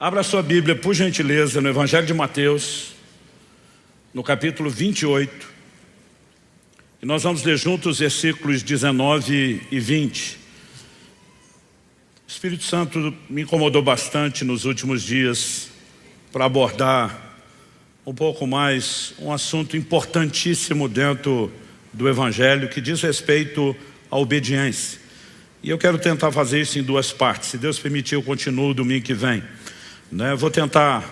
Abra sua Bíblia, por gentileza, no Evangelho de Mateus, no capítulo 28. E nós vamos ler juntos os versículos 19 e 20. O Espírito Santo me incomodou bastante nos últimos dias para abordar um pouco mais um assunto importantíssimo dentro do Evangelho, que diz respeito à obediência. E eu quero tentar fazer isso em duas partes. Se Deus permitir, eu continuo domingo que vem. Vou tentar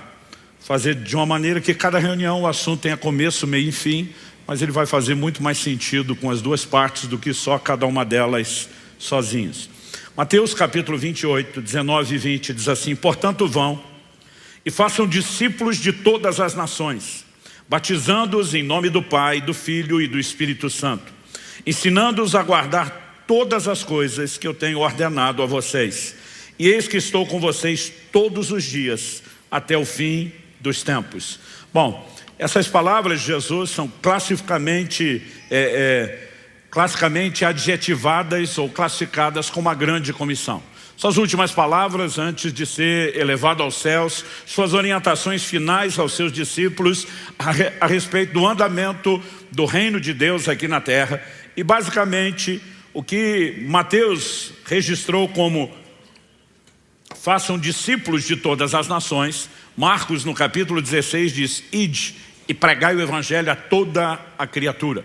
fazer de uma maneira que cada reunião o assunto tenha começo, meio e fim, mas ele vai fazer muito mais sentido com as duas partes do que só cada uma delas sozinhas. Mateus capítulo 28, 19 e 20 diz assim: portanto vão e façam discípulos de todas as nações, batizando-os em nome do Pai, do Filho e do Espírito Santo, ensinando-os a guardar todas as coisas que eu tenho ordenado a vocês. E eis que estou com vocês todos os dias, até o fim dos tempos. Bom, essas palavras de Jesus são classicamente adjetivadas ou classificadas como a grande comissão. Suas últimas palavras antes de ser elevado aos céus, suas orientações finais aos seus discípulos a respeito do andamento do reino de Deus aqui na terra. E basicamente o que Mateus registrou como façam discípulos de todas as nações. Marcos no capítulo 16 diz: ide e pregai o evangelho a toda a criatura.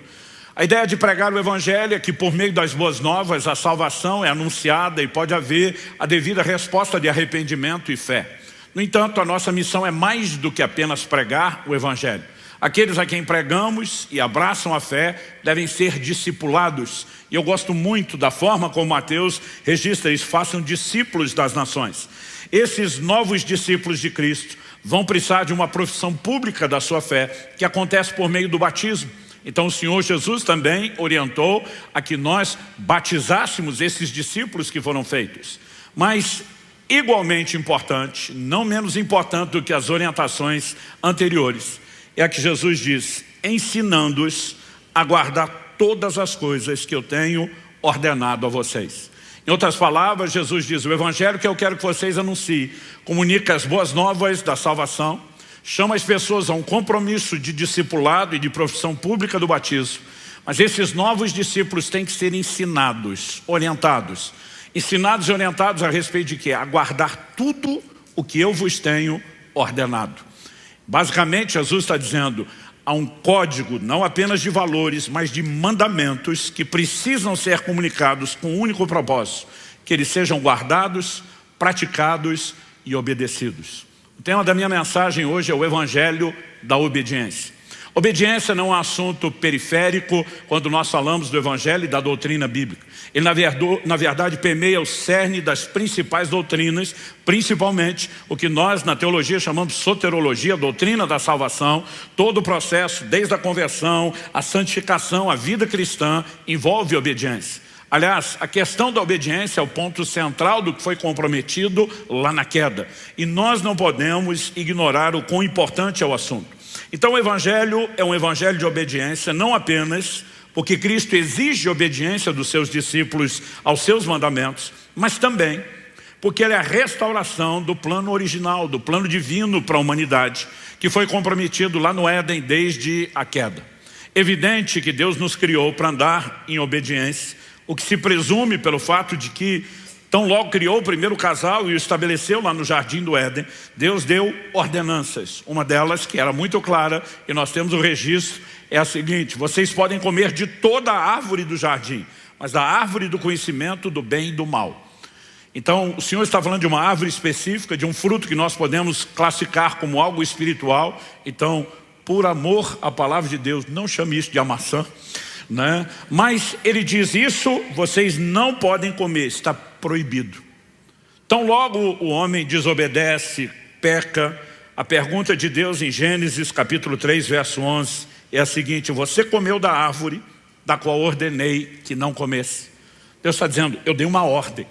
A ideia de pregar o evangelho é que por meio das boas novas a salvação é anunciada e pode haver a devida resposta de arrependimento e fé. No entanto, a nossa missão é mais do que apenas pregar o evangelho. Aqueles a quem pregamos e abraçam a fé devem ser discipulados. E eu gosto muito da forma como Mateus registra isso: façam discípulos das nações. Esses novos discípulos de Cristo vão precisar de uma profissão pública da sua fé, que acontece por meio do batismo. Então o Senhor Jesus também orientou a que nós batizássemos esses discípulos que foram feitos. Mas igualmente importante, não menos importante do que as orientações anteriores, é a que Jesus diz: ensinando-os a guardar todas as coisas que eu tenho ordenado a vocês. Em outras palavras, Jesus diz: o evangelho que eu quero que vocês anunciem comunica as boas novas da salvação, chama as pessoas a um compromisso de discipulado e de profissão pública do batismo. Mas esses novos discípulos têm que ser ensinados, orientados. Ensinados e orientados a respeito de quê? A guardar tudo o que eu vos tenho ordenado. Basicamente, Jesus está dizendo: há um código não apenas de valores, mas de mandamentos que precisam ser comunicados com um único propósito: que eles sejam guardados, praticados e obedecidos. O tema da minha mensagem hoje é o Evangelho da obediência. Obediência não é um assunto periférico quando nós falamos do Evangelho e da doutrina bíblica. Ele na verdade permeia o cerne das principais doutrinas, principalmente o que nós na teologia chamamos de soterologia, a doutrina da salvação. Todo o processo, desde a conversão, a santificação, a vida cristã, envolve obediência. Aliás, a questão da obediência é o ponto central do que foi comprometido lá na queda. E nós não podemos ignorar o quão importante é o assunto. Então o Evangelho é um evangelho de obediência, não apenas porque Cristo exige obediência dos seus discípulos aos seus mandamentos, mas também porque ele é a restauração do plano original, do plano divino para a humanidade, que foi comprometido lá no Éden desde a queda. Evidente que Deus nos criou para andar em obediência, o que se presume pelo fato de que tão logo criou o primeiro casal e o estabeleceu lá no jardim do Éden, Deus deu ordenanças. Uma delas, que era muito clara, e nós temos o registro, é a seguinte: vocês podem comer de toda a árvore do jardim, mas da árvore do conhecimento do bem e do mal. Então o Senhor está falando de uma árvore específica, de um fruto que nós podemos classificar como algo espiritual. Então, por amor à palavra de Deus, não chame isso de maçã, né? Mas ele diz: isso vocês não podem comer, está proibido. Então logo o homem desobedece, peca. A pergunta de Deus em Gênesis capítulo 3 verso 11 é a seguinte: você comeu da árvore da qual ordenei que não comesse. Deus está dizendo: eu dei uma ordem.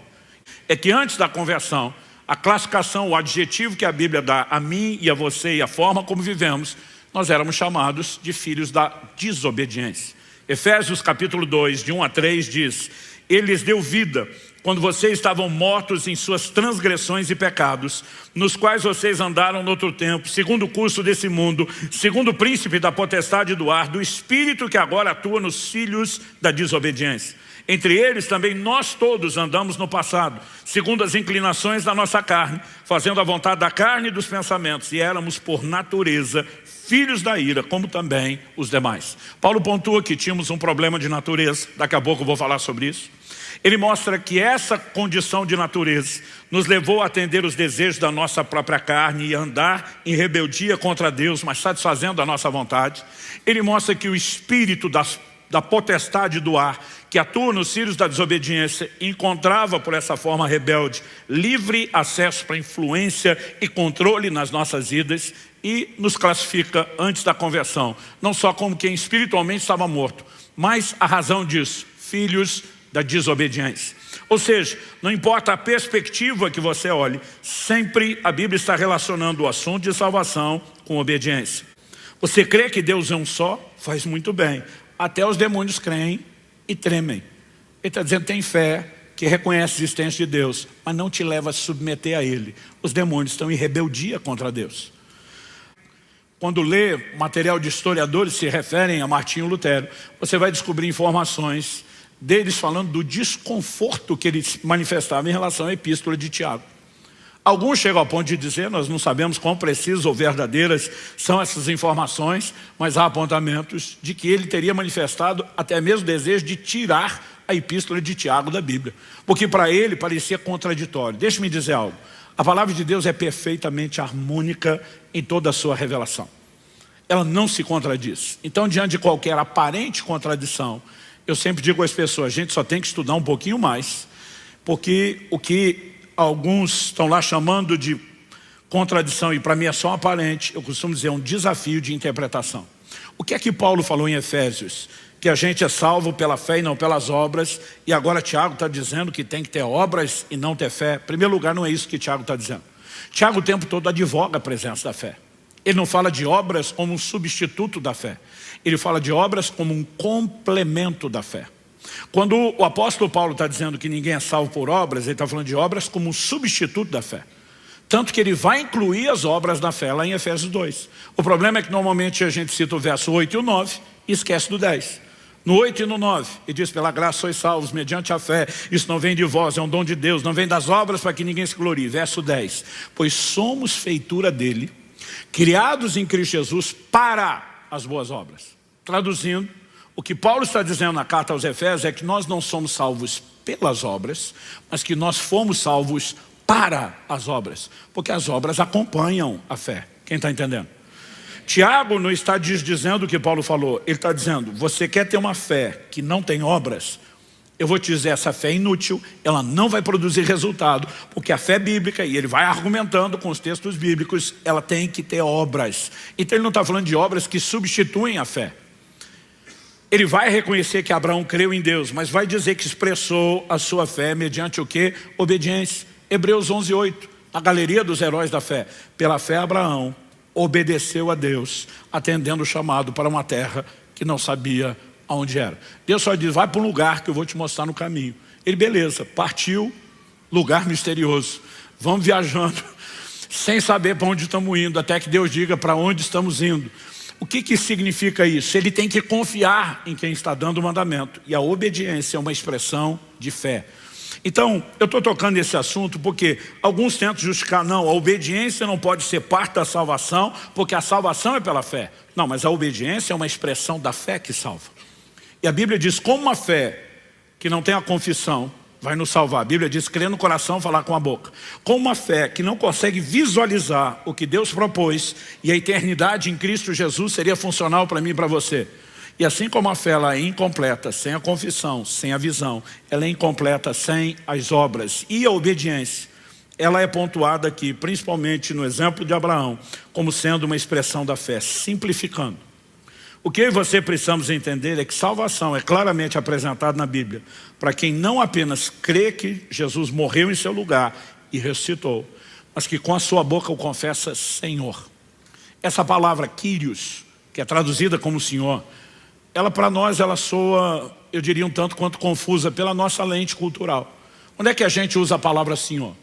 É que antes da conversão, a classificação, o adjetivo que a Bíblia dá a mim e a você e a forma como vivemos, nós éramos chamados de filhos da desobediência. Efésios capítulo 2, de 1 a 3 diz: ele lhes deu vida quando vocês estavam mortos em suas transgressões e pecados, nos quais vocês andaram no outro tempo, segundo o curso desse mundo, segundo o príncipe da potestade do ar, do espírito que agora atua nos filhos da desobediência. Entre eles também nós todos andamos no passado, segundo as inclinações da nossa carne, fazendo a vontade da carne e dos pensamentos, e éramos por natureza filhos da ira, como também os demais. Paulo pontua que tínhamos um problema de natureza, daqui a pouco eu vou falar sobre isso. Ele mostra que essa condição de natureza nos levou a atender os desejos da nossa própria carne e andar em rebeldia contra Deus, mas satisfazendo a nossa vontade. Ele mostra que o espírito da potestade do ar, que atua nos filhos da desobediência, encontrava por essa forma rebelde livre acesso para influência e controle nas nossas vidas e nos classifica antes da conversão, não só como quem espiritualmente estava morto, mas a razão disso, filhos da desobediência. Ou seja, não importa a perspectiva que você olhe, sempre a Bíblia está relacionando o assunto de salvação com obediência. Você crê que Deus é um só? Faz muito bem. Até os demônios creem e tremem. Ele está dizendo, tem fé, que reconhece a existência de Deus, mas não te leva a se submeter a Ele. Os demônios estão em rebeldia contra Deus. Quando lê material de historiadores que se referem a Martinho Lutero, você vai descobrir informações deles falando do desconforto que eles manifestavam em relação à epístola de Tiago. Alguns chegam ao ponto de dizer, nós não sabemos quão precisas ou verdadeiras são essas informações, mas há apontamentos de que ele teria manifestado até mesmo o desejo de tirar a epístola de Tiago da Bíblia, porque para ele parecia contraditório. Deixe-me dizer algo, a palavra de Deus é perfeitamente harmônica em toda a sua revelação. Ela não se contradiz. Então, diante de qualquer aparente contradição, eu sempre digo às pessoas, a gente só tem que estudar um pouquinho mais, porque o que alguns estão lá chamando de contradição, e para mim é só aparente, eu costumo dizer, é um desafio de interpretação. O que é que Paulo falou em Efésios? Que a gente é salvo pela fé e não pelas obras, e agora Tiago está dizendo que tem que ter obras e não ter fé. Em primeiro lugar, não é isso que Tiago está dizendo. Tiago o tempo todo advoga a presença da fé. Ele não fala de obras como um substituto da fé. Ele fala de obras como um complemento da fé. Quando o apóstolo Paulo está dizendo que ninguém é salvo por obras, ele está falando de obras como um substituto da fé. Tanto que ele vai incluir as obras da fé lá em Efésios 2. O problema é que normalmente a gente cita o verso 8 e o 9 e esquece do 10. No 8 e no 9, ele diz, pela graça sois salvos mediante a fé. Isso não vem de vós, é um dom de Deus, não vem das obras para que ninguém se glorie. Verso 10, pois somos feitura dele, criados em Cristo Jesus para as boas obras. Traduzindo, o que Paulo está dizendo na carta aos Efésios é que nós não somos salvos pelas obras, mas que nós fomos salvos para as obras, porque as obras acompanham a fé. Quem está entendendo? Tiago não está dizendo o que Paulo falou, ele está dizendo, você quer ter uma fé que não tem obras? Eu vou te dizer, essa fé é inútil, ela não vai produzir resultado, porque a fé bíblica, e ele vai argumentando com os textos bíblicos, ela tem que ter obras. Então ele não está falando de obras que substituem a fé. Ele vai reconhecer que Abraão creu em Deus, mas vai dizer que expressou a sua fé mediante o quê? Obediência. Hebreus 11:8, a galeria dos heróis da fé. Pela fé Abraão obedeceu a Deus, atendendo o chamado para uma terra que não sabia aonde era. Deus só diz, vai para um lugar que eu vou te mostrar no caminho. Ele, beleza, partiu, lugar misterioso. Vamos viajando, sem saber para onde estamos indo, até que Deus diga para onde estamos indo. O que significa isso? Ele tem que confiar em quem está dando o mandamento. E a obediência é uma expressão de fé. Então, eu estou tocando nesse assunto porque alguns tentam justificar, não, a obediência não pode ser parte da salvação, porque a salvação é pela fé. Não, mas a obediência é uma expressão da fé que salva. E a Bíblia diz, como uma fé que não tem a confissão vai nos salvar. A Bíblia diz, crer no coração, falar com a boca. Com uma fé que não consegue visualizar o que Deus propôs e a eternidade em Cristo Jesus seria funcional para mim e para você. E assim como a fé ela é incompleta sem a confissão, sem a visão, ela é incompleta sem as obras. E a obediência, ela é pontuada aqui, principalmente no exemplo de Abraão, como sendo uma expressão da fé, simplificando. O que eu e você precisamos entender é que salvação é claramente apresentada na Bíblia para quem não apenas crê que Jesus morreu em seu lugar e ressuscitou, mas que com a sua boca o confessa Senhor. Essa palavra Kyrios, que é traduzida como Senhor, ela para nós ela soa, eu diria um tanto quanto confusa pela nossa lente cultural. Onde é que a gente usa a palavra Senhor?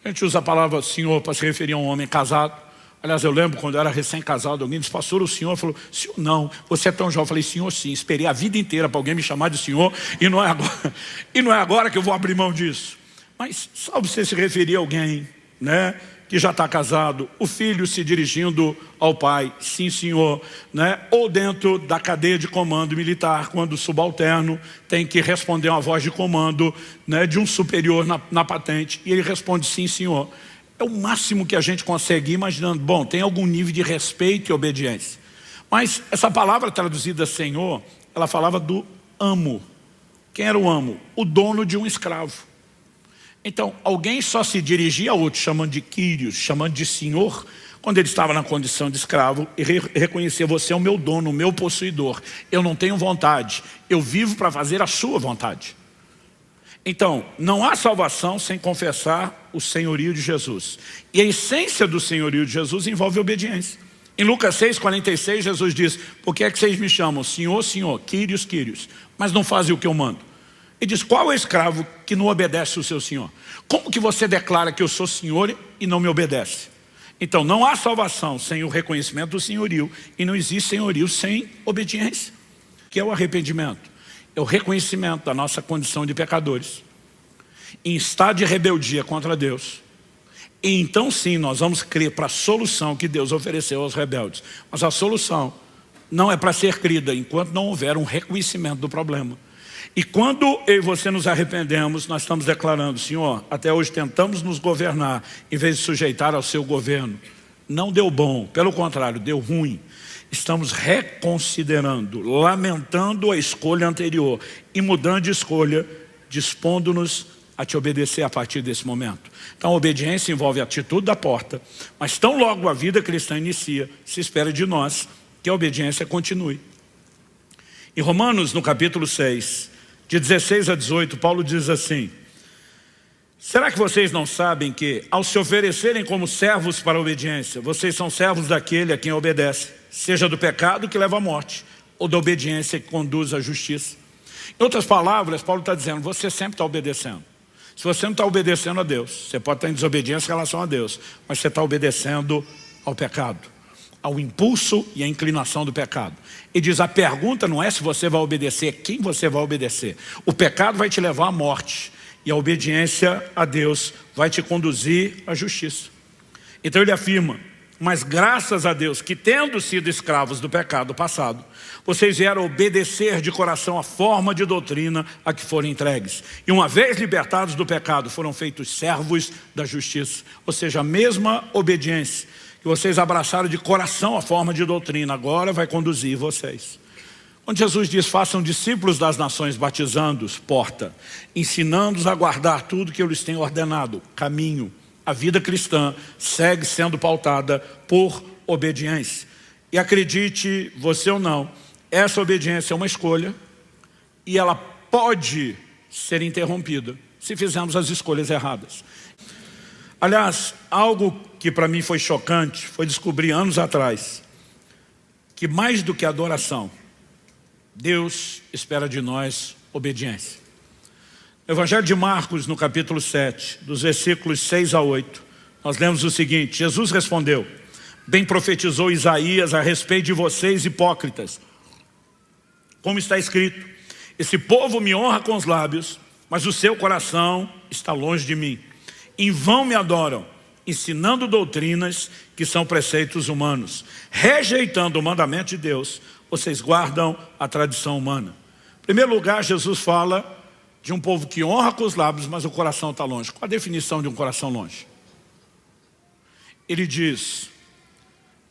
A gente usa a palavra Senhor para se referir a um homem casado. Aliás, eu lembro quando eu era recém-casado, alguém disse, pastor, o senhor falou, senhor não, você é tão jovem. Eu falei, senhor sim, esperei a vida inteira para alguém me chamar de senhor e não é agora que eu vou abrir mão disso. Mas só você se referir a alguém, né, que já está casado, o filho se dirigindo ao pai, sim senhor, né, ou dentro da cadeia de comando militar, quando o subalterno tem que responder uma voz de comando, né, de um superior na patente, e ele responde sim senhor. É o máximo que a gente consegue ir imaginando. Bom, tem algum nível de respeito e obediência. Mas essa palavra traduzida Senhor, ela falava do amo. Quem era o amo? O dono de um escravo. Então, alguém só se dirigia a outro, chamando de Kyrios, chamando de Senhor, quando ele estava na condição de escravo, e reconhecia, você é o meu dono, o meu possuidor. Eu não tenho vontade, eu vivo para fazer a sua vontade. Então, não há salvação sem confessar o senhorio de Jesus. E a essência do senhorio de Jesus envolve obediência. Em Lucas 6,46, Jesus diz, por que é que vocês me chamam Senhor, Senhor, Kyrios, Kyrios, mas não fazem o que eu mando? Ele diz, qual é o escravo que não obedece o seu senhor? Como que você declara que eu sou senhor e não me obedece? Então, não há salvação sem o reconhecimento do senhorio, e não existe senhorio sem obediência, que é o arrependimento. É o reconhecimento da nossa condição de pecadores, em estado de rebeldia contra Deus. E então sim, nós vamos crer para a solução que Deus ofereceu aos rebeldes. Mas a solução não é para ser crida enquanto não houver um reconhecimento do problema. E quando eu e você nos arrependemos, nós estamos declarando, Senhor, até hoje tentamos nos governar, em vez de sujeitar ao seu governo. Não deu bom, pelo contrário, deu ruim. Estamos reconsiderando, lamentando a escolha anterior e mudando de escolha, dispondo-nos a te obedecer a partir desse momento. Então a obediência envolve a atitude da porta, mas tão logo a vida cristã inicia, se espera de nós que a obediência continue. Em Romanos, no capítulo 6, de 16 a 18, Paulo diz assim, será que vocês não sabem que, ao se oferecerem como servos para a obediência, vocês são servos daquele a quem obedece, seja do pecado que leva à morte, ou da obediência que conduz à justiça? Em outras palavras, Paulo está dizendo, você sempre está obedecendo. Se você não está obedecendo a Deus, você pode estar em desobediência em relação a Deus, mas você está obedecendo ao pecado, ao impulso e à inclinação do pecado. E diz, a pergunta não é se você vai obedecer, é quem você vai obedecer. O pecado vai te levar à morte, e a obediência a Deus vai te conduzir à justiça. Então ele afirma, mas graças a Deus que tendo sido escravos do pecado passado, vocês vieram obedecer de coração a forma de doutrina a que foram entregues. E uma vez libertados do pecado, foram feitos servos da justiça. Ou seja, a mesma obediência que vocês abraçaram de coração a forma de doutrina, agora vai conduzir vocês. Quando Jesus diz, façam discípulos das nações, batizando-os, porta, ensinando-os a guardar tudo que eu lhes tenho ordenado, caminho. A vida cristã segue sendo pautada por obediência. E acredite, você ou não, essa obediência é uma escolha e ela pode ser interrompida se fizermos as escolhas erradas. Aliás, algo que para mim foi chocante, foi descobrir anos atrás, que mais do que adoração, Deus espera de nós obediência. No Evangelho de Marcos, no capítulo 7, dos versículos 6 a 8, nós lemos o seguinte, Jesus respondeu, bem profetizou Isaías a respeito de vocês hipócritas, como está escrito, esse povo me honra com os lábios, mas o seu coração está longe de mim. Em vão me adoram, ensinando doutrinas que são preceitos humanos. Rejeitando o mandamento de Deus, vocês guardam a tradição humana. Em primeiro lugar, Jesus fala de um povo que honra com os lábios, mas o coração está longe. Qual a definição de um coração longe? Ele diz,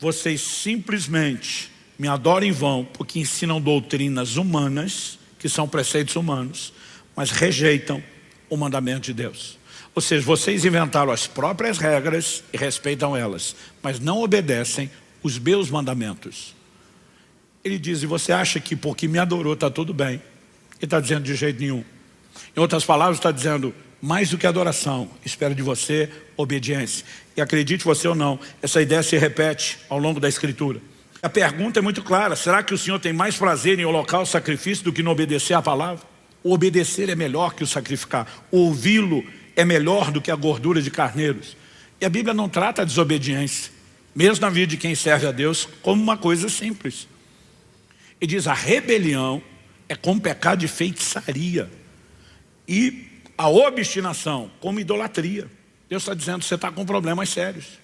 vocês simplesmente me adoram em vão, porque ensinam doutrinas humanas, que são preceitos humanos, mas rejeitam o mandamento de Deus. Ou seja, vocês inventaram as próprias regras e respeitam elas, mas não obedecem os meus mandamentos. Ele diz, e você acha que porque me adorou está tudo bem? Ele está dizendo de jeito nenhum. Em outras palavras, está dizendo, mais do que adoração, espero de você obediência. E acredite você ou não, essa ideia se repete ao longo da Escritura. A pergunta é muito clara, será que o Senhor tem mais prazer em holocausto sacrifício do que não obedecer à palavra? O obedecer é melhor que o sacrificar. O ouvi-lo é melhor do que a gordura de carneiros. E a Bíblia não trata a desobediência, mesmo na vida de quem serve a Deus, como uma coisa simples. E diz, a rebelião é como pecado de feitiçaria. E a obstinação como idolatria. Deus está dizendo, você está com problemas sérios.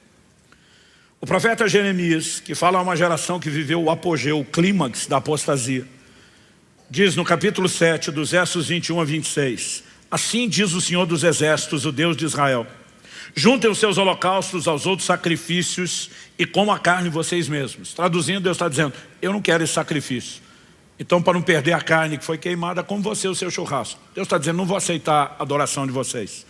O profeta Jeremias, que fala a uma geração que viveu o apogeu, o clímax da apostasia, diz no capítulo 7, dos versos 21 a 26, assim diz o Senhor dos Exércitos, o Deus de Israel, juntem os seus holocaustos aos outros sacrifícios e comam a carne vocês mesmos. Traduzindo, Deus está dizendo, eu não quero esse sacrifício. Então, para não perder a carne que foi queimada, como você o seu churrasco. Deus está dizendo, não vou aceitar a adoração de vocês.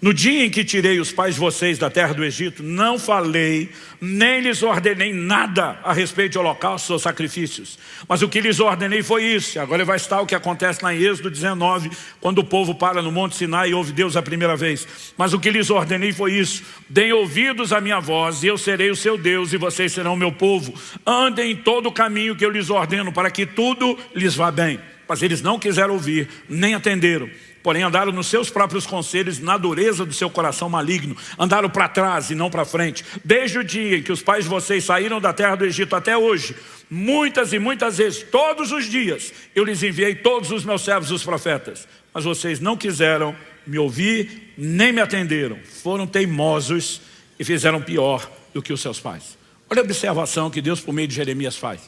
No dia em que tirei os pais de vocês da terra do Egito, não falei, nem lhes ordenei nada a respeito de holocaustos ou sacrifícios. Mas o que lhes ordenei foi isso. Agora vai estar o que acontece lá em Êxodo 19, quando o povo para no Monte Sinai e ouve Deus a primeira vez. Mas o que lhes ordenei foi isso. Deem ouvidos à minha voz, e eu serei o seu Deus, e vocês serão o meu povo. Andem em todo o caminho que eu lhes ordeno, para que tudo lhes vá bem. Mas eles não quiseram ouvir, nem atenderam. Porém andaram nos seus próprios conselhos, na dureza do seu coração maligno. Andaram para trás e não para frente. Desde o dia em que os pais de vocês saíram da terra do Egito até hoje, muitas e muitas vezes, todos os dias, eu lhes enviei todos os meus servos, os profetas. Mas vocês não quiseram me ouvir, nem me atenderam. Foram teimosos e fizeram pior do que os seus pais. Olha a observação que Deus por meio de Jeremias faz.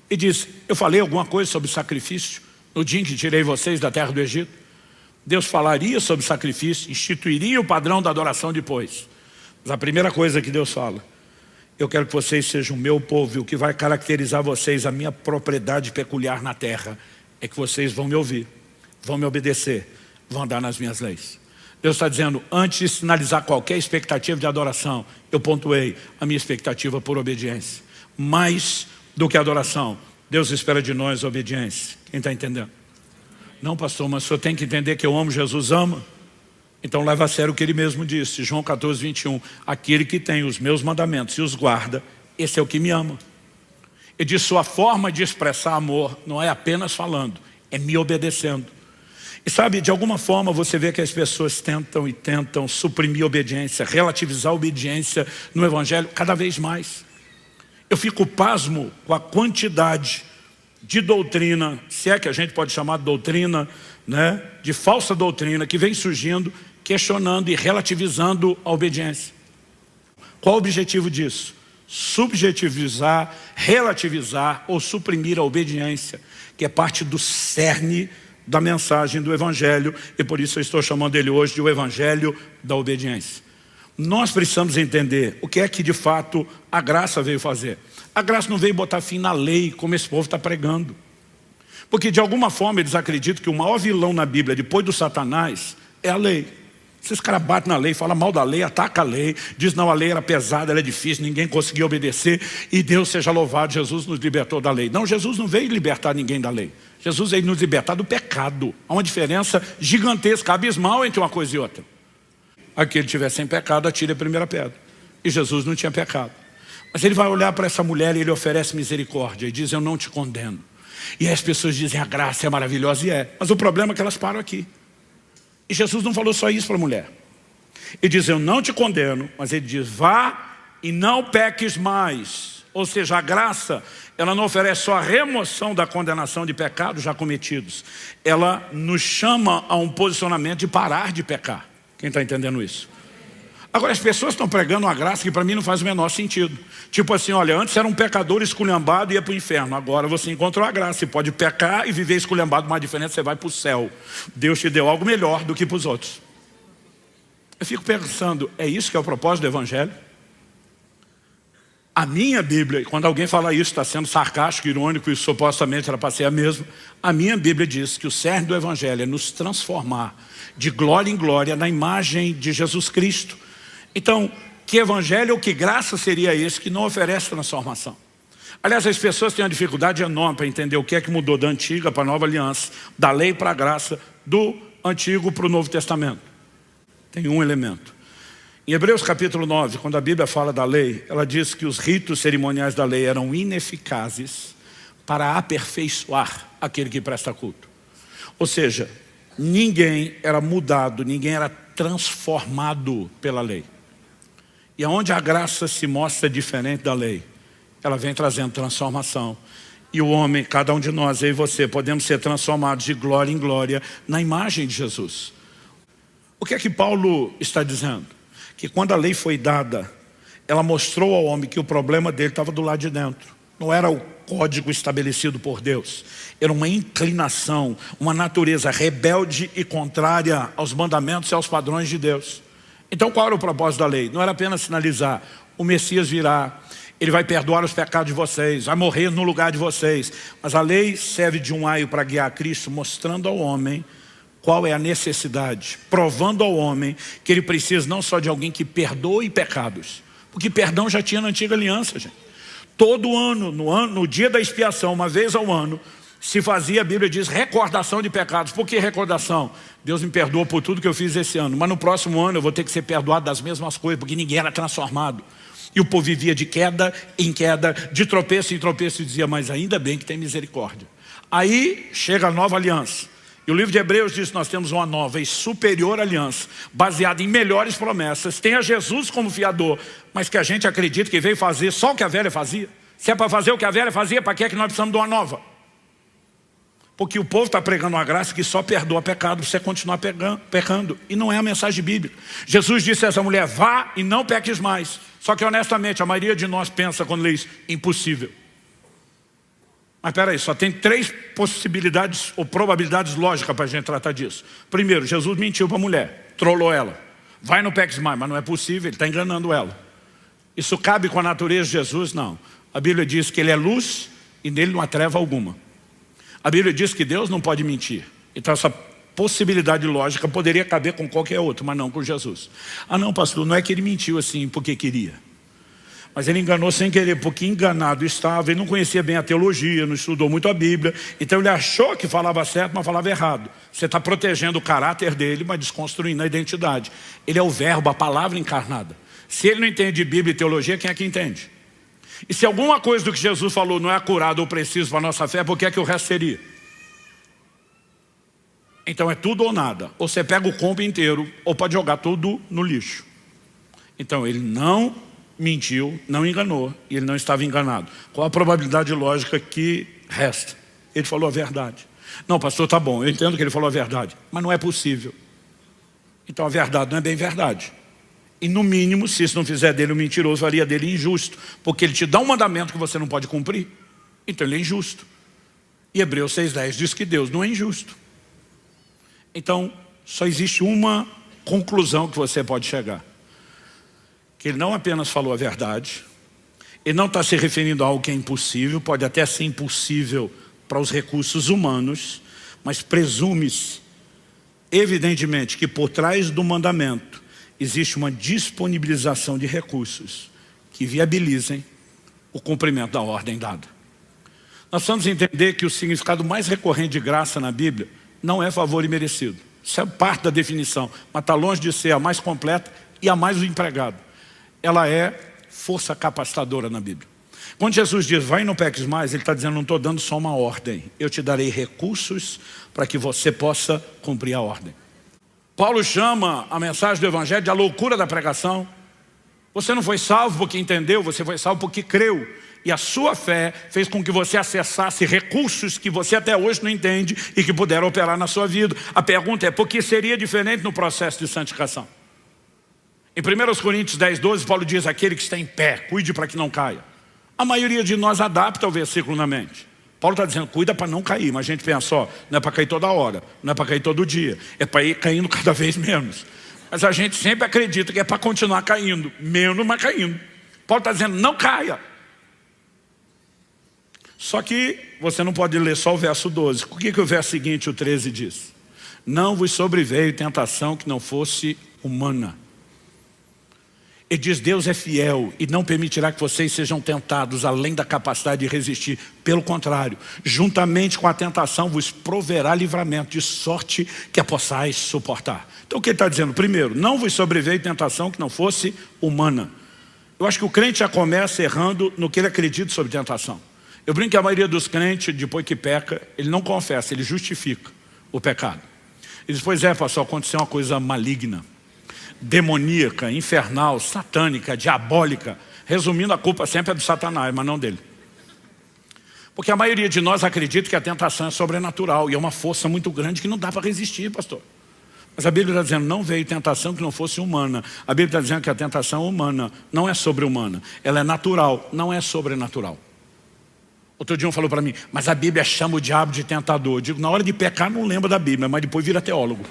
Ele diz, eu falei alguma coisa sobre sacrifício no dia em que tirei vocês da terra do Egito? Deus falaria sobre sacrifício, instituiria o padrão da adoração depois. Mas a primeira coisa que Deus fala, eu quero que vocês sejam o meu povo, e o que vai caracterizar vocês, a minha propriedade peculiar na terra, é que vocês vão me ouvir, vão me obedecer, vão andar nas minhas leis. Deus está dizendo, antes de sinalizar qualquer expectativa de adoração, eu pontuei a minha expectativa por obediência. Mais do que adoração, Deus espera de nós obediência. Quem está entendendo? Não, pastor, mas o senhor tem que entender que eu amo, Jesus ama. Então leva a sério o que ele mesmo disse, João 14, 21. Aquele que tem os meus mandamentos e os guarda, esse é o que me ama. Ele diz, sua forma de expressar amor não é apenas falando, é me obedecendo. E sabe, de alguma forma você vê que as pessoas tentam suprimir a obediência, relativizar a obediência no Evangelho cada vez mais. Eu fico pasmo com a quantidade de doutrina, se é que a gente pode chamar de doutrina, né, de falsa doutrina que vem surgindo, questionando e relativizando a obediência. Qual o objetivo disso? Subjetivizar, relativizar ou suprimir a obediência, que é parte do cerne da mensagem do Evangelho, e por isso eu estou chamando ele hoje de o Evangelho da obediência. Nós precisamos entender o que é que de fato a graça veio fazer. A graça não veio botar fim na lei, como esse povo está pregando. Porque de alguma forma eles acreditam que o maior vilão na Bíblia, depois do Satanás, é a lei. Esses caras batem na lei, falam mal da lei, ataca a lei, diz não, a lei era pesada, ela é difícil, ninguém conseguia obedecer, e Deus seja louvado, Jesus nos libertou da lei. Não, Jesus não veio libertar ninguém da lei. Jesus veio nos libertar do pecado. Há uma diferença gigantesca, abismal entre uma coisa e outra. Aquele que tiver sem pecado, atire a primeira pedra. E Jesus não tinha pecado. Mas ele vai olhar para essa mulher e ele oferece misericórdia e diz, eu não te condeno. E aí as pessoas dizem, a graça é maravilhosa, e é. Mas o problema é que elas param aqui. E Jesus não falou só isso para a mulher. Ele diz, eu não te condeno, mas ele diz, vá e não peques mais. Ou seja, a graça, ela não oferece só a remoção da condenação de pecados já cometidos. Ela nos chama a um posicionamento de parar de pecar. Quem está entendendo isso? Agora as pessoas estão pregando uma graça que para mim não faz o menor sentido. Tipo assim, olha, antes era um pecador esculhambado e ia para o inferno. Agora você encontrou a graça, você pode pecar e viver esculhambado, mas a diferença, você vai para o céu. Deus te deu algo melhor do que para os outros. Eu fico pensando, é isso que é o propósito do Evangelho? A minha Bíblia, e quando alguém fala isso, está sendo sarcástico, irônico, e supostamente era para ser a mesma, a minha Bíblia diz que o cerne do Evangelho é nos transformar de glória em glória na imagem de Jesus Cristo. Então, que evangelho ou que graça seria esse que não oferece transformação? Aliás, as pessoas têm uma dificuldade enorme para entender o que é que mudou da antiga para a nova aliança, da lei para a graça, do antigo para o Novo Testamento. Tem um elemento. Em Hebreus capítulo 9, quando a Bíblia fala da lei, ela diz que os ritos cerimoniais da lei eram ineficazes para aperfeiçoar aquele que presta culto. Ou seja, ninguém era mudado, ninguém era transformado pela lei. E aonde a graça se mostra diferente da lei, ela vem trazendo transformação. E o homem, cada um de nós, eu e você, podemos ser transformados de glória em glória na imagem de Jesus. O que é que Paulo está dizendo? Que quando a lei foi dada, ela mostrou ao homem que o problema dele estava do lado de dentro. Não era o código estabelecido por Deus. Era uma inclinação, uma natureza rebelde e contrária aos mandamentos e aos padrões de Deus. Então qual era o propósito da lei? Não era apenas sinalizar, o Messias virá, ele vai perdoar os pecados de vocês, vai morrer no lugar de vocês. Mas a lei serve de um aio para guiar Cristo, mostrando ao homem qual é a necessidade, provando ao homem que ele precisa não só de alguém que perdoe pecados, porque perdão já tinha na antiga aliança, gente. Todo ano, no dia da expiação, uma vez ao ano, se fazia, a Bíblia diz, recordação de pecados. Por que recordação? Deus me perdoou por tudo que eu fiz esse ano, mas no próximo ano eu vou ter que ser perdoado das mesmas coisas, porque ninguém era transformado. E o povo vivia de queda em queda, de tropeço em tropeço, e dizia, mas ainda bem que tem misericórdia. Aí chega a nova aliança. E o livro de Hebreus diz que nós temos uma nova e superior aliança, baseada em melhores promessas. Tem a Jesus como fiador, mas que a gente acredita que veio fazer só o que a velha fazia. Se é para fazer o que a velha fazia, para que é que nós precisamos de uma nova? Porque o povo está pregando uma graça que só perdoa pecado para você continuar pecando. E não é a mensagem bíblica. Jesus disse a essa mulher, vá e não peques mais. Só que honestamente, a maioria de nós pensa quando lê isso, impossível. Mas peraí, só tem 3 possibilidades ou probabilidades lógicas para a gente tratar disso. Primeiro, Jesus mentiu para a mulher, trollou ela. Vai no peques mais, mas não é possível, ele está enganando ela. Isso cabe com a natureza de Jesus? Não. A Bíblia diz que ele é luz e nele não há treva alguma. A Bíblia diz que Deus não pode mentir. Então essa possibilidade lógica poderia caber com qualquer outro, mas não com Jesus. Ah não, pastor, não é que ele mentiu assim porque queria. Mas ele enganou sem querer, porque enganado estava, ele não conhecia bem a teologia, não estudou muito a Bíblia, então ele achou que falava certo, mas falava errado. Você está protegendo o caráter dele, mas desconstruindo a identidade. Ele é o verbo, a palavra encarnada. Se ele não entende Bíblia e teologia, quem é que entende? E se alguma coisa do que Jesus falou não é acurado ou preciso para a nossa fé, por que é que o resto seria? Então é tudo ou nada. Ou você pega o combo inteiro, ou pode jogar tudo no lixo. Então ele não mentiu, não enganou, e ele não estava enganado. Qual a probabilidade lógica que resta? Ele falou a verdade. Não, pastor, tá bom, eu entendo que ele falou a verdade, mas não é possível. Então a verdade não é bem verdade. E no mínimo, se isso não fizer dele um mentiroso, faria dele injusto, porque ele te dá um mandamento que você não pode cumprir. Então ele é injusto. E Hebreus 6,10 diz que Deus não é injusto. Então só existe uma conclusão que você pode chegar. Que ele não apenas falou a verdade, ele não está se referindo a algo que é impossível, pode até ser impossível para os recursos humanos, mas presume-se, evidentemente, que por trás do mandamento existe uma disponibilização de recursos que viabilizem o cumprimento da ordem dada. Nós precisamos entender que o significado mais recorrente de graça na Bíblia não é favor imerecido. Isso é parte da definição, mas está longe de ser a mais completa e a mais empregada. Ela é força capacitadora na Bíblia. Quando Jesus diz, vai e não peques mais, ele está dizendo, não estou dando só uma ordem. Eu te darei recursos para que você possa cumprir a ordem. Paulo chama a mensagem do Evangelho de a loucura da pregação. Você não foi salvo porque entendeu, você foi salvo porque creu. E a sua fé fez com que você acessasse recursos que você até hoje não entende e que puderam operar na sua vida. A pergunta é, por que seria diferente no processo de santificação? Em 1 Coríntios 10:12, Paulo diz, aquele que está em pé, cuide para que não caia. A maioria de nós adapta o versículo na mente. Paulo está dizendo, cuida para não cair, mas a gente pensa, ó, não é para cair toda hora, não é para cair todo dia, é para ir caindo cada vez menos. Mas a gente sempre acredita que é para continuar caindo, menos, mas caindo. Paulo está dizendo, não caia. Só que você não pode ler só o verso 12. O que o verso seguinte, o 13, diz? Não vos sobreveio tentação que não fosse humana. Ele diz, Deus é fiel e não permitirá que vocês sejam tentados além da capacidade de resistir. Pelo contrário, juntamente com a tentação vos proverá livramento, de sorte que a possais suportar. Então o que ele está dizendo? Primeiro, não vos sobreveio tentação que não fosse humana. Eu acho que o crente já começa errando no que ele acredita sobre tentação. Eu brinco que a maioria dos crentes, depois que peca, ele não confessa, ele justifica o pecado. Ele diz, pois é, pastor, aconteceu uma coisa maligna, demoníaca, infernal, satânica, diabólica. Resumindo, a culpa sempre é do Satanás, mas não dele. Porque a maioria de nós acredita que a tentação é sobrenatural e é uma força muito grande que não dá para resistir, pastor. Mas a Bíblia está dizendo, não veio tentação que não fosse humana. A Bíblia está dizendo que a tentação humana não é sobre-humana. Ela é natural, não é sobrenatural. Outro dia um falou para mim, mas a Bíblia chama o diabo de tentador. Eu digo, na hora de pecar não lembra da Bíblia, mas depois vira teólogo.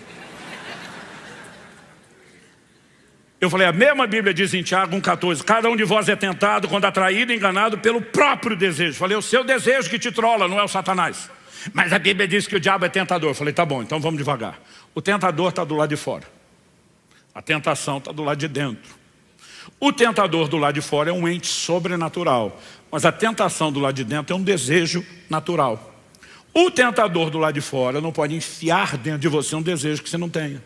Eu falei, a mesma Bíblia diz em Tiago 1,14, cada um de vós é tentado quando atraído e enganado pelo próprio desejo. Eu falei, o seu desejo que te trola, não é o Satanás. Mas a Bíblia diz que o diabo é tentador. Eu falei, tá bom, então vamos devagar. O tentador está do lado de fora. A tentação está do lado de dentro. O tentador do lado de fora é um ente sobrenatural. Mas a tentação do lado de dentro é um desejo natural. O tentador do lado de fora não pode enfiar dentro de você um desejo que você não tenha.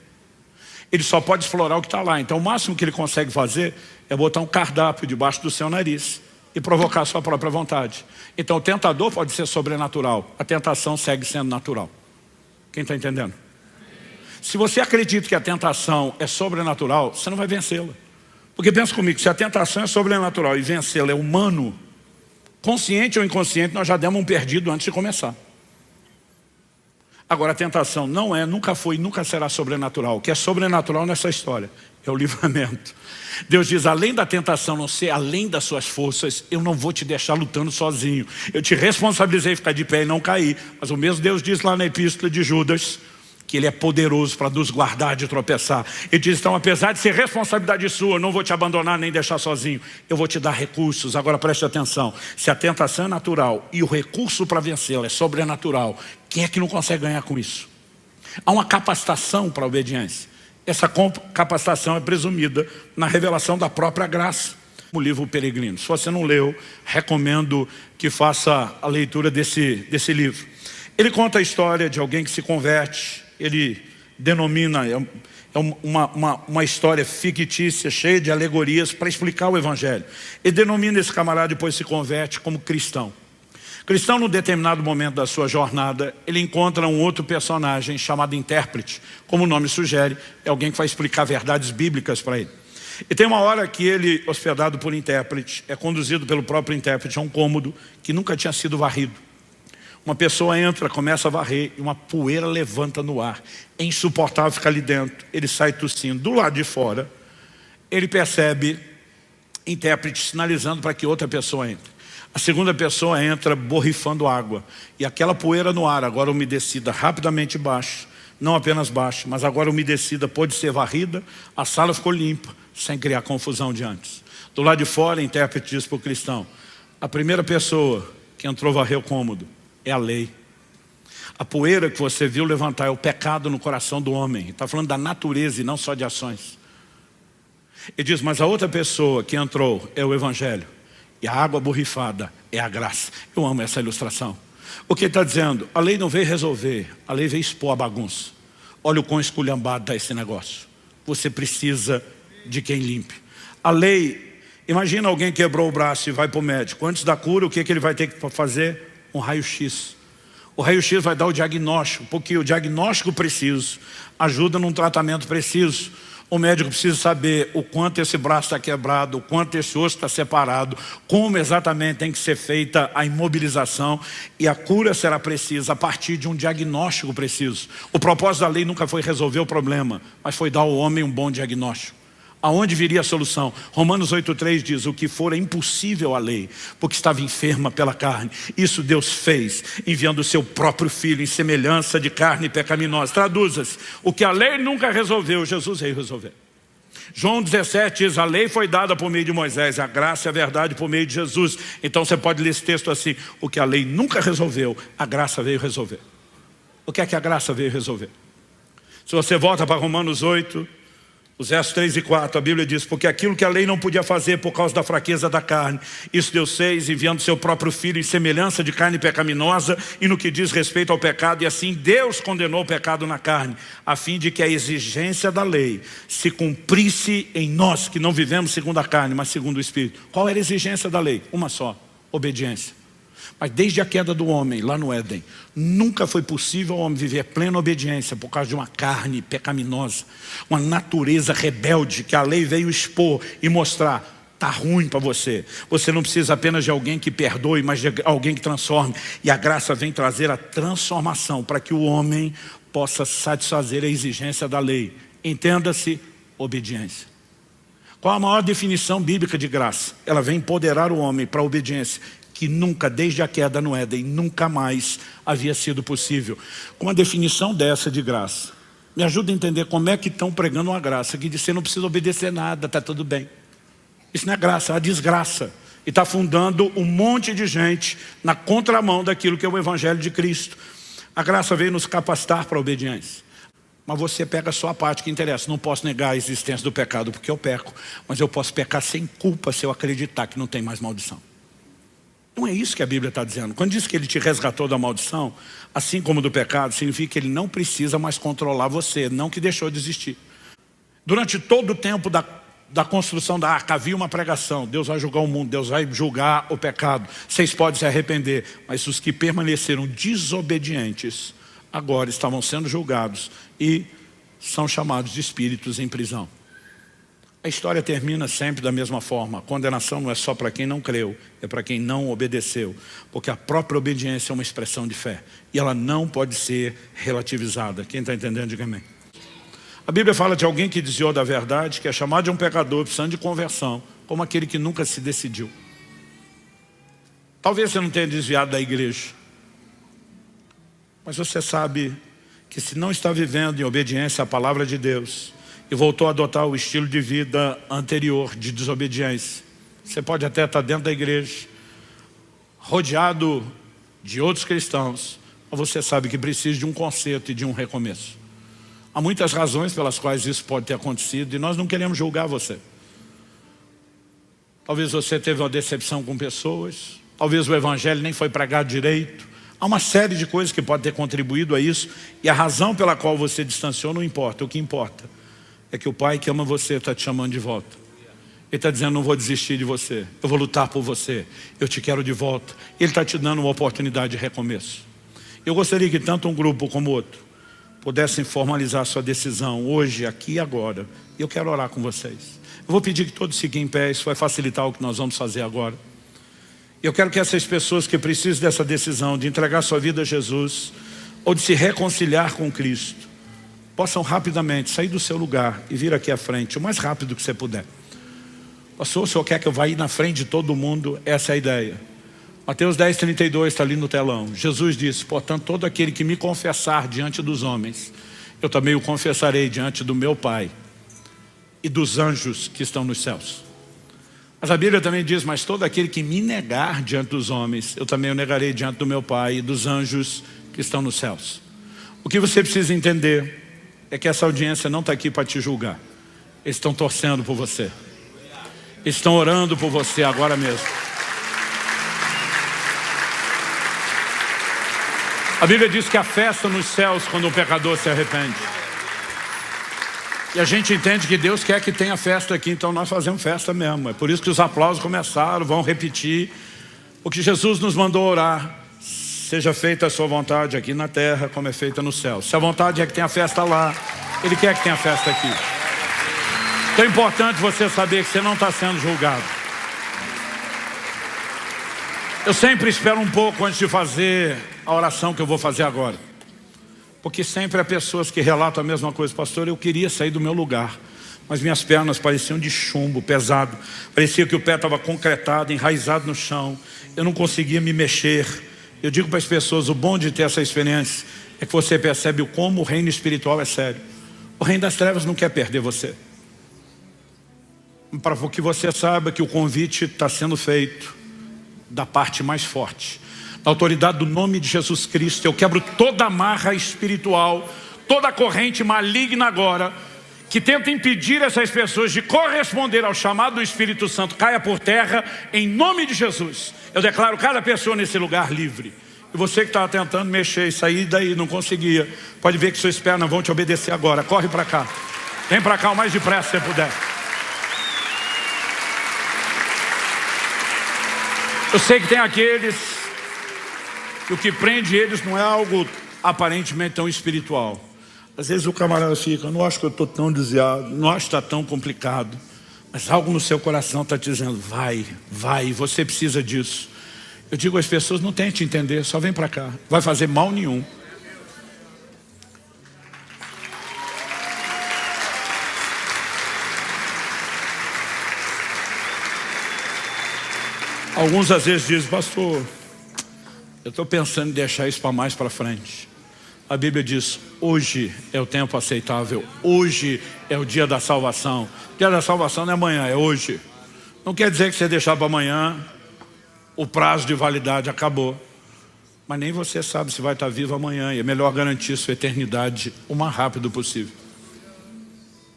Ele só pode explorar o que está lá. Então o máximo que ele consegue fazer é botar um cardápio debaixo do seu nariz e provocar a sua própria vontade. Então o tentador pode ser sobrenatural. A tentação segue sendo natural. Quem está entendendo? Se você acredita que a tentação é sobrenatural, você não vai vencê-la. Porque pensa comigo, se a tentação é sobrenatural e vencê-la é humano, consciente ou inconsciente, nós já demos um perdido antes de começar. Agora a tentação não é, nunca foi e nunca será sobrenatural. O que é sobrenatural nessa história é o livramento. Deus diz, além da tentação não ser além das suas forças, eu não vou te deixar lutando sozinho. Eu te responsabilizei ficar de pé e não cair. Mas o mesmo Deus diz lá na epístola de Judas, que Ele é poderoso para nos guardar de tropeçar. Ele diz, então apesar de ser responsabilidade sua, eu não vou te abandonar nem deixar sozinho. Eu vou te dar recursos. Agora preste atenção, se a tentação é natural e o recurso para vencê-la é sobrenatural, quem é que não consegue ganhar com isso? Há uma capacitação para a obediência. Essa capacitação é presumida na revelação da própria graça. O livro Peregrino. Se você não leu, recomendo que faça a leitura desse livro. Ele conta a história de alguém que se converte. Ele denomina, uma história fictícia, cheia de alegorias para explicar o Evangelho. Ele denomina esse camarada, depois se converte como cristão. Cristão, num determinado momento da sua jornada, ele encontra um outro personagem chamado intérprete. Como o nome sugere, é alguém que vai explicar verdades bíblicas para ele. E tem uma hora que ele, hospedado por intérprete, é conduzido pelo próprio intérprete a um cômodo que nunca tinha sido varrido. Uma pessoa entra, começa a varrer e uma poeira levanta no ar. É insuportável ficar ali dentro. Ele sai tossindo. Do lado de fora, ele percebe intérprete sinalizando para que outra pessoa entre. A segunda pessoa entra borrifando água. E aquela poeira no ar, agora umedecida, rapidamente baixa. Não apenas baixa, mas agora umedecida, pôde ser varrida. A sala ficou limpa, sem criar confusão de antes. Do lado de fora, o intérprete diz para o cristão, a primeira pessoa que entrou varrer o cômodo é a lei. A poeira que você viu levantar é o pecado no coração do homem. Está falando da natureza e não só de ações. Ele diz, mas a outra pessoa que entrou é o Evangelho. E a água borrifada é a graça. Eu amo essa ilustração. O que ele está dizendo? A lei não veio resolver, a lei veio expor a bagunça. Olha o quão esculhambado está esse negócio. Você precisa de quem limpe. A lei, imagina alguém quebrou o braço e vai para o médico. Antes da cura, o que ele vai ter que fazer? Um raio-x. O raio-x vai dar o diagnóstico, porque o diagnóstico preciso ajuda num tratamento preciso. O médico precisa saber o quanto esse braço está quebrado, o quanto esse osso está separado, como exatamente tem que ser feita a imobilização, e a cura será precisa a partir de um diagnóstico preciso. O propósito da lei nunca foi resolver o problema, mas foi dar ao homem um bom diagnóstico. Aonde viria a solução? Romanos 8,3 diz, o que for é impossível à lei, porque estava enferma pela carne. Isso Deus fez, enviando o seu próprio Filho em semelhança de carne pecaminosa. Traduza-se, o que a lei nunca resolveu, Jesus veio resolver. João 17 diz, a lei foi dada por meio de Moisés, a graça e a verdade por meio de Jesus. Então você pode ler esse texto assim, o que a lei nunca resolveu, a graça veio resolver. O que é que a graça veio resolver? Se você volta para Romanos 8, os versos 3 e 4, a Bíblia diz, porque aquilo que a lei não podia fazer por causa da fraqueza da carne, isso Deus fez enviando seu próprio Filho em semelhança de carne pecaminosa e no que diz respeito ao pecado, e assim Deus condenou o pecado na carne, a fim de que a exigência da lei se cumprisse em nós, que não vivemos segundo a carne, mas segundo o Espírito. Qual era a exigência da lei? Uma só, obediência. Mas desde a queda do homem, lá no Éden, nunca foi possível ao homem viver plena obediência por causa de uma carne pecaminosa, uma natureza rebelde que a lei veio expor e mostrar. Está ruim para você. Você não precisa apenas de alguém que perdoe, mas de alguém que transforme. E a graça vem trazer a transformação para que o homem possa satisfazer a exigência da lei. Entenda-se, obediência. Qual a maior definição bíblica de graça? Ela vem empoderar o homem para a obediência, que nunca, desde a queda no Éden, nunca mais havia sido possível. Com uma definição dessa de graça, me ajuda a entender como é que estão pregando uma graça que diz que você não precisa obedecer nada, está tudo bem. Isso não é graça, é a desgraça. E está fundando um monte de gente na contramão daquilo que é o Evangelho de Cristo. A graça veio nos capacitar para a obediência. Mas você pega só a parte que interessa. Não posso negar a existência do pecado porque eu peco. Mas eu posso pecar sem culpa se eu acreditar que não tem mais maldição. Não é isso que a Bíblia está dizendo. Quando diz que Ele te resgatou da maldição, assim como do pecado, significa que Ele não precisa mais controlar você, não que deixou de existir. Durante todo o tempo da construção da arca havia uma pregação: Deus vai julgar o mundo, Deus vai julgar o pecado, vocês podem se arrepender. Mas os que permaneceram desobedientes agora estavam sendo julgados e são chamados de espíritos em prisão. A história termina sempre da mesma forma. A condenação não é só para quem não creu, é para quem não obedeceu, porque a própria obediência é uma expressão de fé e ela não pode ser relativizada. Quem está entendendo, diga amém. A Bíblia fala de alguém que desviou da verdade, que é chamado de um pecador, precisando de conversão, como aquele que nunca se decidiu. Talvez você não tenha desviado da igreja, mas você sabe que se não está vivendo em obediência à palavra de Deus e voltou a adotar o estilo de vida anterior de desobediência, você pode até estar dentro da igreja, rodeado de outros cristãos, mas você sabe que precisa de um conserto e de um recomeço. Há muitas razões pelas quais isso pode ter acontecido e nós não queremos julgar você. Talvez você teve uma decepção com pessoas, talvez o evangelho nem foi pregado direito. Há uma série de coisas que podem ter contribuído a isso e a razão pela qual você distanciou não importa. O que importa é que o Pai que ama você está te chamando de volta. Ele está dizendo: não vou desistir de você, eu vou lutar por você, eu te quero de volta. Ele está te dando uma oportunidade de recomeço. Eu gostaria que tanto um grupo como outro pudessem formalizar sua decisão hoje, aqui e agora. E eu quero orar com vocês. Eu vou pedir que todos fiquem em pé, isso vai facilitar o que nós vamos fazer agora. Eu quero que essas pessoas que precisam dessa decisão de entregar sua vida a Jesus ou de se reconciliar com Cristo, possam rapidamente sair do seu lugar e vir aqui à frente, o mais rápido que você puder. Pastor, o senhor quer que eu vá ir na frente de todo mundo? Essa é a ideia. Mateus 10:32 está ali no telão. Jesus disse: portanto, todo aquele que me confessar diante dos homens, eu também o confessarei diante do meu Pai e dos anjos que estão nos céus. Mas a Bíblia também diz: mas todo aquele que me negar diante dos homens, eu também o negarei diante do meu Pai e dos anjos que estão nos céus. O que você precisa entender é que essa audiência não está aqui para te julgar. Eles estão torcendo por você. Eles estão orando por você agora mesmo. A Bíblia diz que há festa nos céus quando um pecador se arrepende. E a gente entende que Deus quer que tenha festa aqui, então nós fazemos festa mesmo. É por isso que os aplausos começaram, vão repetir. Porque Jesus nos mandou orar: seja feita a sua vontade aqui na terra como é feita no céu. Se a vontade é que tenha festa lá, Ele quer que tenha festa aqui. Então é importante você saber que você não está sendo julgado. Eu sempre espero um pouco antes de fazer a oração que eu vou fazer agora, porque sempre há pessoas que relatam a mesma coisa: pastor, eu queria sair do meu lugar, mas minhas pernas pareciam de chumbo, pesado, parecia que o pé estava concretado, enraizado no chão, eu não conseguia me mexer. Eu digo para as pessoas: o bom de ter essa experiência é que você percebe como o reino espiritual é sério. O reino das trevas não quer perder você, para que você saiba que o convite está sendo feito da parte mais forte. Na autoridade do nome de Jesus Cristo, eu quebro toda amarra espiritual, toda corrente maligna agora, que tenta impedir essas pessoas de corresponder ao chamado do Espírito Santo, caia por terra, em nome de Jesus. Eu declaro cada pessoa nesse lugar livre. E você que estava tentando mexer e sair daí, não conseguia, pode ver que suas pernas vão te obedecer agora. Corre para cá. Vem para cá o mais depressa que você puder. Eu sei que tem aqueles que o que prende eles não é algo aparentemente tão espiritual. Às vezes o camarada fica, não acho que eu estou tão desviado, não acho que está tão complicado, mas algo no seu coração está te dizendo, vai, você precisa disso. Eu digo às pessoas, não tente entender, só vem para cá, vai fazer mal nenhum. Alguns às vezes dizem, pastor, eu estou pensando em deixar isso para mais para frente. A Bíblia diz, hoje é o tempo aceitável, hoje é o dia da salvação. O dia da salvação não é amanhã, é hoje. Não quer dizer que você deixar para amanhã, o prazo de validade acabou. Mas nem você sabe se vai estar vivo amanhã, e é melhor garantir sua eternidade o mais rápido possível.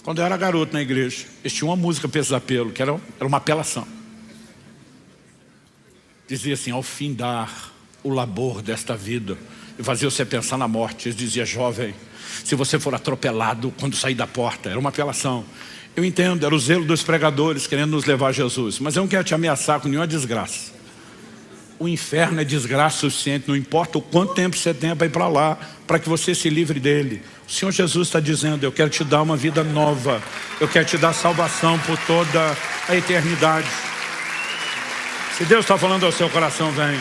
Quando eu era garoto na igreja, eles tinham uma música Pesadelo, que era uma apelação. Dizia assim, ao findar o labor desta vida, e fazia você pensar na morte. Eles diziam, jovem, se você for atropelado quando sair da porta. Era uma apelação. Eu entendo, era o zelo dos pregadores querendo nos levar a Jesus, mas eu não quero te ameaçar com nenhuma desgraça. O inferno é desgraça suficiente, não importa o quanto tempo você tem para ir para lá, para que você se livre dele. O Senhor Jesus está dizendo, eu quero te dar uma vida nova, eu quero te dar salvação por toda a eternidade. Se Deus está falando ao seu coração, vem.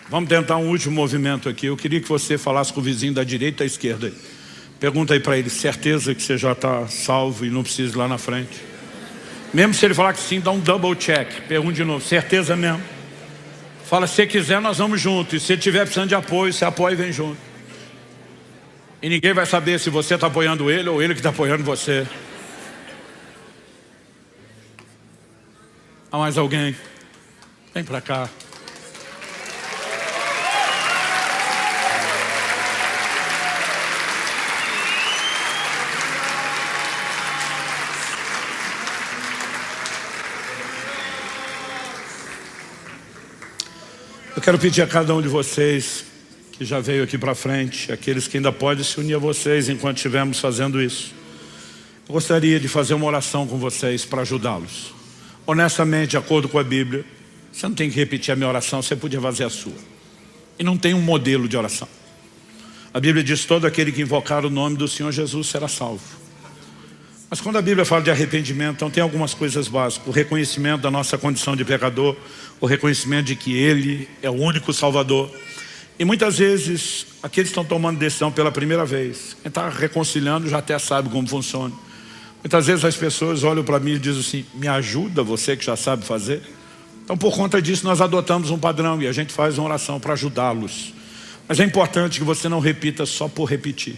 Vamos tentar um último movimento aqui. Eu queria que você falasse com o vizinho da direita e da esquerda. Pergunta aí para ele, certeza que você já está salvo e não precisa ir lá na frente? Mesmo se ele falar que sim, dá um double check. Pergunta de novo, certeza mesmo? Fala, se quiser nós vamos juntos. E se tiver precisando de apoio, você apoia e vem junto. E ninguém vai saber se você está apoiando ele ou ele que está apoiando você. Há mais alguém? Vem para cá. Eu quero pedir a cada um de vocês que já veio aqui para frente, aqueles que ainda podem se unir a vocês enquanto estivermos fazendo isso. Eu gostaria de fazer uma oração com vocês para ajudá-los. Honestamente, de acordo com a Bíblia, você não tem que repetir a minha oração, você podia fazer a sua. E não tem um modelo de oração. A Bíblia diz, todo aquele que invocar o nome do Senhor Jesus será salvo. Mas quando a Bíblia fala de arrependimento, então tem algumas coisas básicas. O reconhecimento da nossa condição de pecador, o reconhecimento de que Ele é o único Salvador. E muitas vezes, aqueles que estão tomando decisão pela primeira vez, quem está reconciliando já até sabe como funciona. Muitas vezes as pessoas olham para mim e dizem assim, me ajuda você que já sabe fazer? Então por conta disso nós adotamos um padrão e a gente faz uma oração para ajudá-los. Mas é importante que você não repita só por repetir.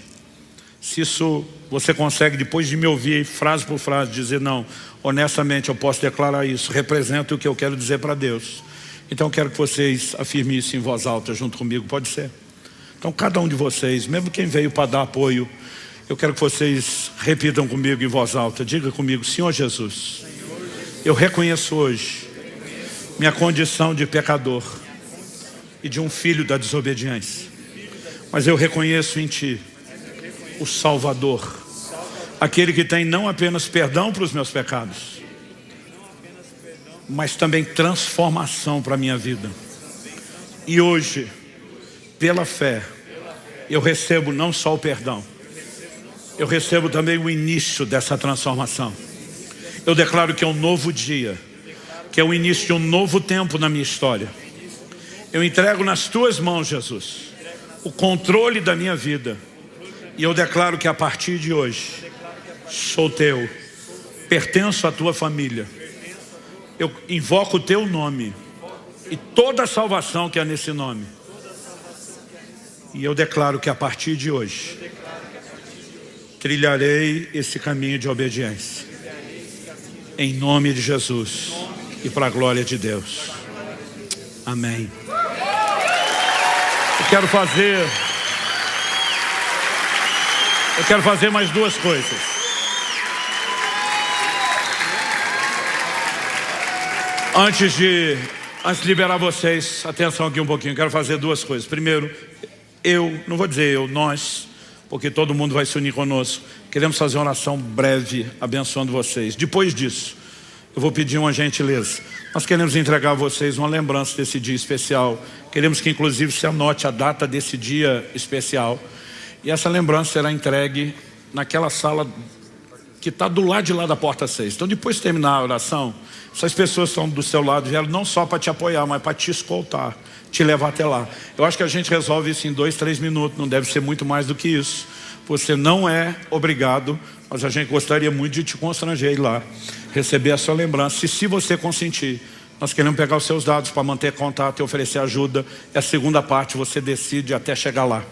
Se isso você consegue, depois de me ouvir frase por frase, dizer não, honestamente eu posso declarar isso, representa o que eu quero dizer para Deus. Então eu quero que vocês afirmem isso em voz alta junto comigo, pode ser? Então cada um de vocês, mesmo quem veio para dar apoio, eu quero que vocês repitam comigo em voz alta, diga comigo, Senhor Jesus, eu reconheço hoje minha condição de pecador e de um filho da desobediência, mas eu reconheço em Ti o Salvador, aquele que tem não apenas perdão para os meus pecados, mas também transformação para a minha vida. E hoje, pela fé, eu recebo não só o perdão, eu recebo também o início dessa transformação. Eu declaro que é um novo dia, que é o início de um novo tempo na minha história. Eu entrego nas Tuas mãos, Jesus, o controle da minha vida. E eu declaro que a partir de hoje, sou Teu, pertenço à Tua família. Eu invoco o Teu nome e toda a salvação que há nesse nome. E eu declaro que a partir de hoje, trilharei esse caminho de obediência. Em nome de Jesus e para a glória de Deus. Amém. Eu quero fazer mais duas coisas. Antes de liberar vocês, atenção aqui um pouquinho, quero fazer duas coisas. Primeiro, nós, porque todo mundo vai se unir conosco, queremos fazer uma oração breve, abençoando vocês. Depois disso, eu vou pedir uma gentileza. Nós queremos entregar a vocês uma lembrança desse dia especial. Queremos que inclusive se anote a data desse dia especial. E essa lembrança será entregue naquela sala que está do lado de lá da porta 6. Então depois de terminar a oração, essas pessoas estão do seu lado, vieram não só para te apoiar, mas para te escoltar, te levar até lá. Eu acho que a gente resolve isso em 2, 3 minutos, não deve ser muito mais do que isso. Você não é obrigado, mas a gente gostaria muito de te constranger ir lá, receber a sua lembrança. E se você consentir, nós queremos pegar os seus dados para manter contato e oferecer ajuda. E a segunda parte você decide até chegar lá.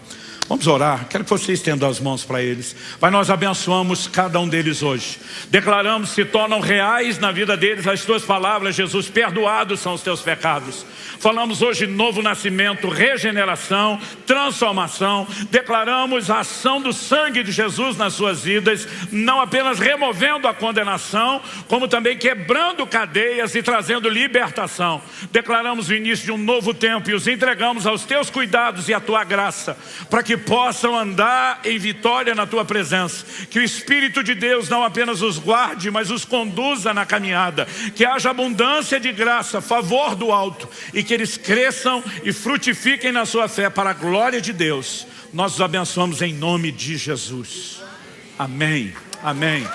Vamos orar, quero que você estenda as mãos para eles. Pai, nós abençoamos cada um deles hoje. Declaramos, se tornam reais na vida deles as tuas palavras, Jesus, perdoados são os teus pecados. Falamos hoje novo nascimento, regeneração, transformação. Declaramos a ação do sangue de Jesus nas suas vidas, não apenas removendo a condenação, como também quebrando cadeias e trazendo libertação. Declaramos o início de um novo tempo e os entregamos aos teus cuidados e à tua graça, para que possam andar em vitória na tua presença. Que o Espírito de Deus não apenas os guarde, mas os conduza na caminhada. Que haja abundância de graça, favor do alto, e que eles cresçam e frutifiquem na sua fé para a glória de Deus. Nós os abençoamos em nome de Jesus. Amém. Amém.